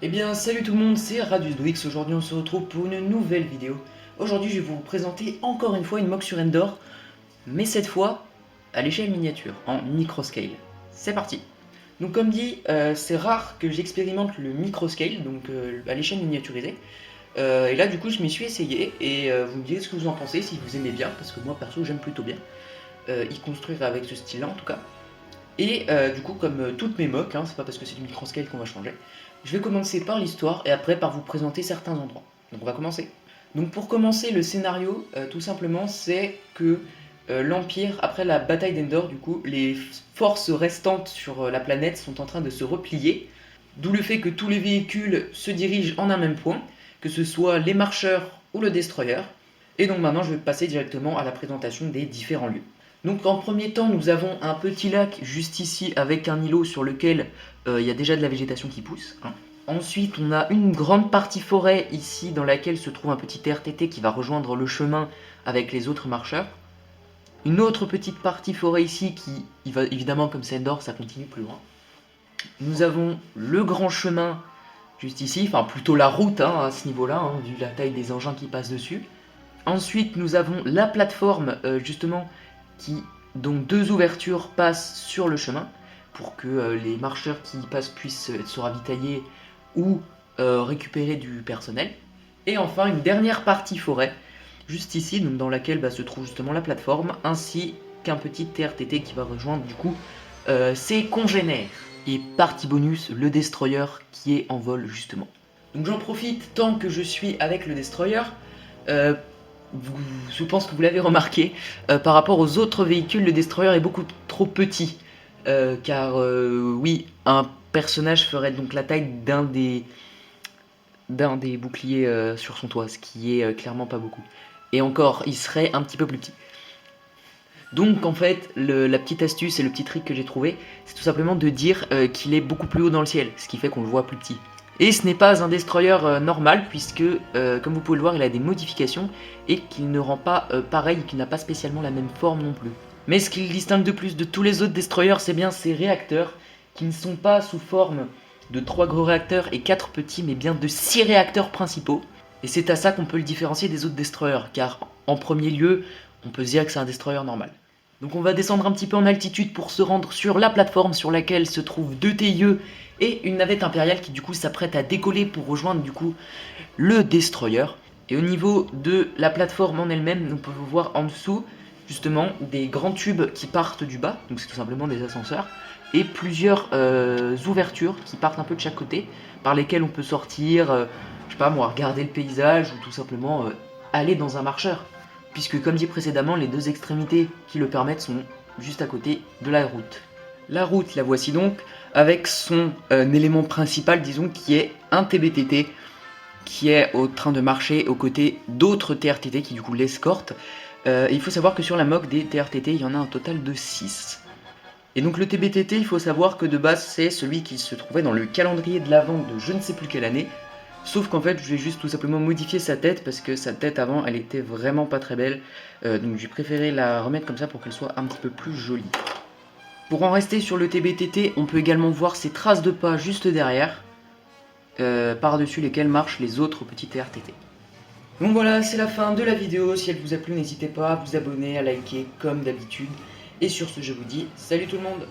Eh bien salut tout le monde, c'est Radius2X. Aujourd'hui on se retrouve pour une nouvelle vidéo. Aujourd'hui je vais vous présenter encore une fois une mock sur Endor, mais cette fois à l'échelle miniature, en microscale. C'est parti. Donc comme dit, c'est rare que j'expérimente le microscale, donc à l'échelle miniaturisée. Et là du coup je m'y suis essayé et vous me direz ce que vous en pensez, si vous aimez bien, parce que moi perso j'aime plutôt bien y construire avec ce style là en tout cas. Et du coup comme toutes mes mocks, hein, c'est pas parce que c'est du microscale qu'on va changer, je vais commencer par l'histoire et après par vous présenter certains endroits. Donc on va commencer. Donc pour commencer le scénario, tout simplement c'est que l'Empire, après la bataille d'Endor, du coup, les forces restantes sur la planète sont en train de se replier, d'où le fait que tous les véhicules se dirigent en un même point, que ce soit les marcheurs ou le destroyer. Et donc maintenant je vais passer directement à la présentation des différents lieux. Donc en premier temps nous avons un petit lac juste ici avec un îlot sur lequel il y a déjà de la végétation qui pousse. Ensuite on a une grande partie forêt ici dans laquelle se trouve un petit RTT qui va rejoindre le chemin avec les autres marcheurs. Une autre petite partie forêt ici qui, il va, évidemment comme c'est Endor, ça continue plus loin. Nous avons le grand chemin juste ici, enfin plutôt la route à ce niveau-là, vu la taille des engins qui passent dessus. Ensuite nous avons la plateforme justement dont deux ouvertures passent sur le chemin pour que les marcheurs qui y passent puissent se ravitailler ou récupérer du personnel. Et enfin une dernière partie forêt juste ici, donc dans laquelle se trouve justement la plateforme, ainsi qu'un petit TRTT qui va rejoindre du coup ses congénères. Et partie bonus, le destroyer qui est en vol justement. Donc j'en profite tant que je suis avec le destroyer. Je pense que vous l'avez remarqué, par rapport aux autres véhicules, le destroyer est beaucoup trop petit. Car oui, un personnage ferait donc la taille d'un des boucliers sur son toit, ce qui est clairement pas beaucoup. Et encore, il serait un petit peu plus petit. Donc en fait, la petite astuce et le petit trick que j'ai trouvé, c'est tout simplement de dire qu'il est beaucoup plus haut dans le ciel, ce qui fait qu'on le voit plus petit. Et ce n'est pas un destroyer normal, puisque comme vous pouvez le voir, il a des modifications et qu'il ne rend pas pareil, qu'il n'a pas spécialement la même forme non plus. Mais ce qui le distingue de plus de tous les autres destroyers, c'est bien ses réacteurs, qui ne sont pas sous forme de 3 gros réacteurs et 4 petits, mais bien de 6 réacteurs principaux. Et c'est à ça qu'on peut le différencier des autres destroyers, car en premier lieu, on peut se dire que c'est un destroyer normal. Donc on va descendre un petit peu en altitude pour se rendre sur la plateforme sur laquelle se trouvent 2 TIE et une navette impériale qui du coup s'apprête à décoller pour rejoindre du coup le destroyer. Et au niveau de la plateforme en elle-même, on peut voir en dessous justement des grands tubes qui partent du bas, donc c'est tout simplement des ascenseurs, et plusieurs ouvertures qui partent un peu de chaque côté, par lesquelles on peut sortir, je sais pas moi, regarder le paysage ou tout simplement aller dans un marcheur. Puisque comme dit précédemment, les deux extrémités qui le permettent sont juste à côté de la route. La route, la voici donc, avec son élément principal, disons, qui est un TBTT, qui est au train de marcher aux côtés d'autres TRTT qui du coup l'escortent. Il faut savoir que sur la mock des TRTT, il y en a un total de 6. Et donc le TBTT, il faut savoir que de base, c'est celui qui se trouvait dans le calendrier de l'Avent de je ne sais plus quelle année. Sauf qu'en fait, je vais juste tout simplement modifier sa tête parce que sa tête avant, elle était vraiment pas très belle. Donc j'ai préféré la remettre comme ça pour qu'elle soit un petit peu plus jolie. Pour en rester sur le TBTT, on peut également voir ses traces de pas juste derrière, par-dessus lesquelles marchent les autres petits TRTT. Donc voilà, c'est la fin de la vidéo. Si elle vous a plu, n'hésitez pas à vous abonner, à liker comme d'habitude. Et sur ce, je vous dis salut tout le monde!